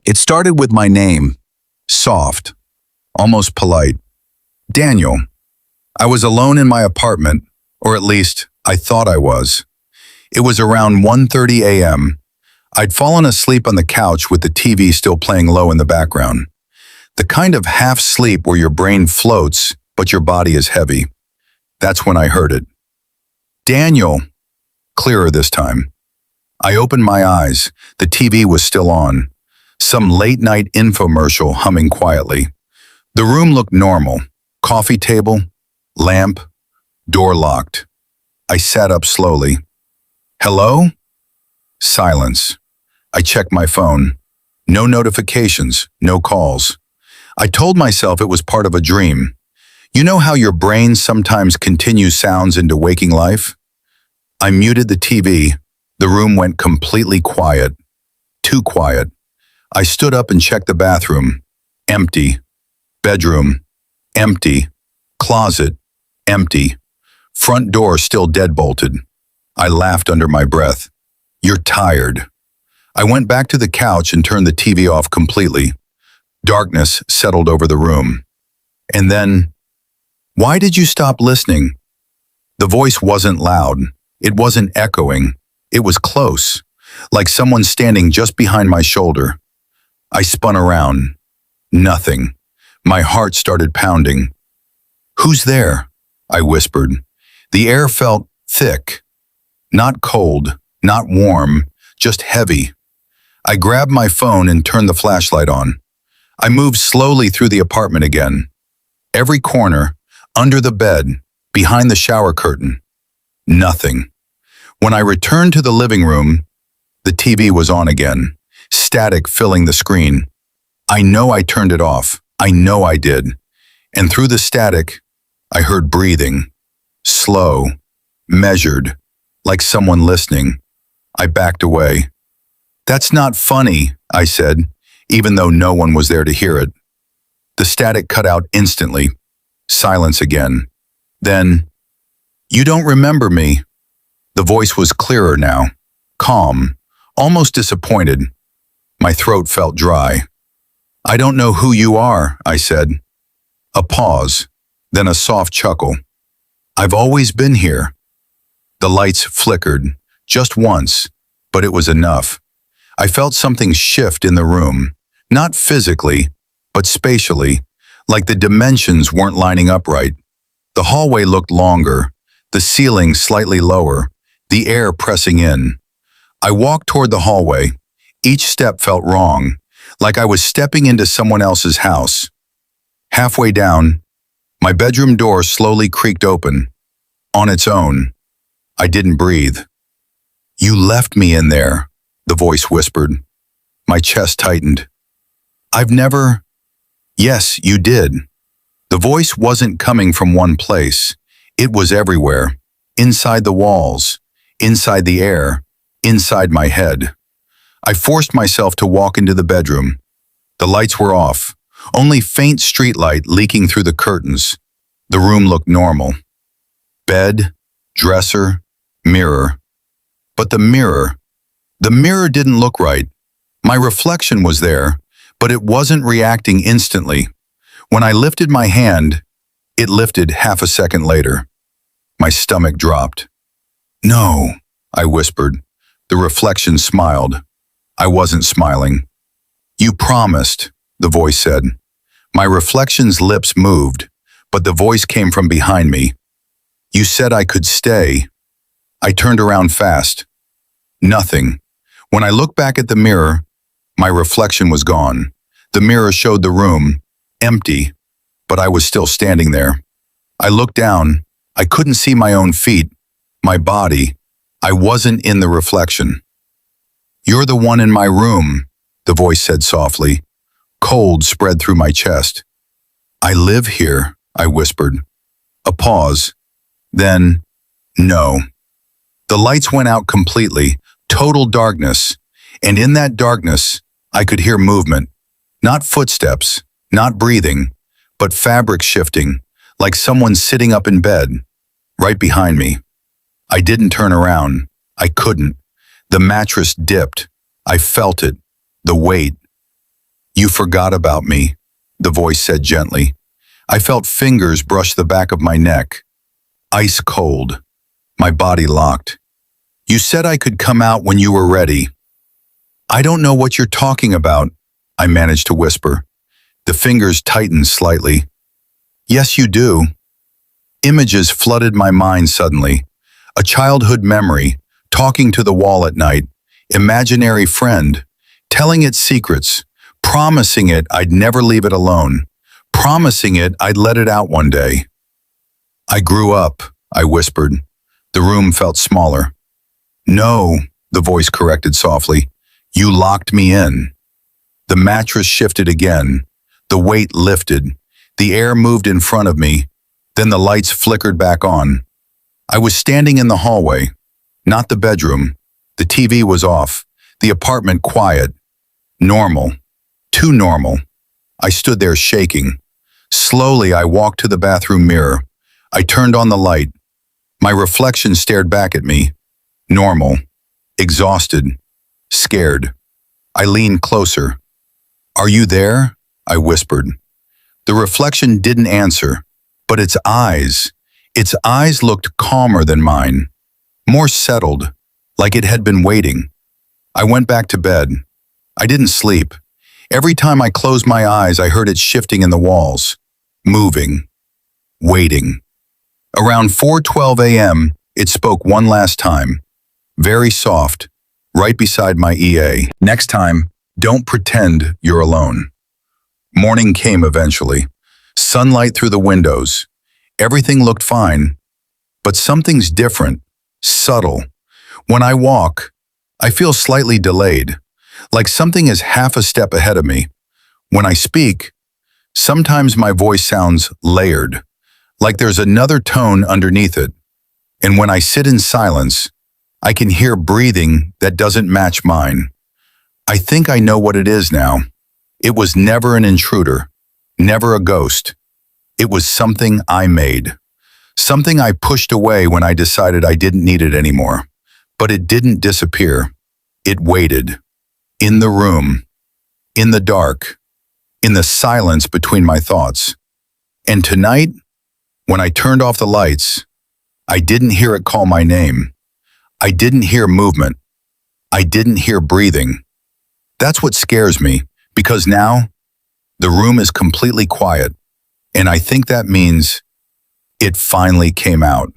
It started with my name, soft, almost polite. Daniel. I was alone in my apartment, or at least I thought I was. It was around 1:30 a.m. I'd fallen asleep on the couch with the TV still playing low in the background. The kind of half sleep where your brain floats, but your body is heavy. That's when I heard it. Daniel. Clearer this time. I opened my eyes. The TV was still on. Some late-night infomercial humming quietly. The room looked normal. Coffee table, lamp, door locked. I sat up slowly. Hello? Silence. I checked my phone. No notifications, no calls. I told myself it was part of a dream. You know how your brain sometimes continues sounds into waking life? I muted the TV. The room went completely quiet. Too quiet. I stood up and checked the bathroom. Empty. Bedroom. Empty. Closet. Empty. Front door still deadbolted. I laughed under my breath. You're tired. I went back to the couch and turned the TV off completely. Darkness settled over the room. And then, why did you stop listening? The voice wasn't loud. It wasn't echoing. It was close, like someone standing just behind my shoulder. I spun around. Nothing. My heart started pounding. Who's there? I whispered. The air felt thick. Not cold, not warm, just heavy. I grabbed my phone and turned the flashlight on. I moved slowly through the apartment again. Every corner, under the bed, behind the shower curtain. Nothing. When I returned to the living room, the TV was on again, static filling the screen. I know I turned it off. I know I did. And through the static, I heard breathing. Slow, measured, like someone listening. I backed away. That's not funny, I said, even though no one was there to hear it. The static cut out instantly. Silence again. Then, you don't remember me. The voice was clearer now, calm, almost disappointed. My throat felt dry. I don't know who you are, I said. A pause, then a soft chuckle. I've always been here. The lights flickered, just once, but it was enough. I felt something shift in the room, not physically, but spatially, like the dimensions weren't lining up right. The hallway looked longer, the ceiling slightly lower, the air pressing in. I walked toward the hallway. Each step felt wrong, like I was stepping into someone else's house. Halfway down, my bedroom door slowly creaked open. On its own. I didn't breathe. You left me in there, the voice whispered. My chest tightened. I've never... Yes, you did. The voice wasn't coming from one place. It was everywhere. Inside the walls, inside the air, inside my head. I forced myself to walk into the bedroom. The lights were off, only faint streetlight leaking through the curtains. The room looked normal. Bed, dresser, mirror. But the mirror didn't look right. My reflection was there, but it wasn't reacting instantly. When I lifted my hand, it lifted half a second later. My stomach dropped. No, I whispered. The reflection smiled. I wasn't smiling. You promised, the voice said. My reflection's lips moved, but the voice came from behind me. You said I could stay. I turned around fast. Nothing. When I looked back at the mirror, my reflection was gone. The mirror showed the room, empty, but I was still standing there. I looked down. I couldn't see my own feet, my body. I wasn't in the reflection. You're the one in my room, the voice said softly. Cold spread through my chest. I live here, I whispered. A pause. Then, no. The lights went out completely, total darkness, and in that darkness, I could hear movement. Not footsteps, not breathing, but fabric shifting, like someone sitting up in bed, right behind me. I didn't turn around. I couldn't. The mattress dipped. I felt it. The weight. You forgot about me, the voice said gently. I felt fingers brush the back of my neck. Ice cold. My body locked. You said I could come out when you were ready. I don't know what you're talking about, I managed to whisper. The fingers tightened slightly. Yes, you do. Images flooded my mind suddenly. A childhood memory, talking to the wall at night, imaginary friend, telling it secrets, promising it I'd never leave it alone, promising it I'd let it out one day. I grew up, I whispered. The room felt smaller. No, the voice corrected softly. You locked me in. The mattress shifted again. The weight lifted. The air moved in front of me. Then the lights flickered back on. I was standing in the hallway, not the bedroom. The TV was off. The apartment quiet. Normal. Too normal. I stood there shaking. Slowly, I walked to the bathroom mirror. I turned on the light. My reflection stared back at me. Normal. Exhausted. Scared. I leaned closer. Are you there? I whispered. The reflection didn't answer, but its eyes looked calmer than mine, more settled, like it had been waiting. I went back to bed. I didn't sleep. Every time I closed my eyes, I heard it shifting in the walls, moving, waiting. Around 4:12 a.m., it spoke one last time, very soft, right beside my EA. Next time, don't pretend you're alone. Morning came eventually. Sunlight through the windows. Everything looked fine, but something's different, subtle. When I walk, I feel slightly delayed, like something is half a step ahead of me. When I speak, sometimes my voice sounds layered, like there's another tone underneath it. And when I sit in silence, I can hear breathing that doesn't match mine. I think I know what it is now. It was never an intruder, never a ghost. It was something I made. Something I pushed away when I decided I didn't need it anymore. But it didn't disappear. It waited. In the room. In the dark. In the silence between my thoughts. And tonight, when I turned off the lights, I didn't hear it call my name. I didn't hear movement. I didn't hear breathing. That's what scares me, because now, the room is completely quiet, and I think that means it finally came out.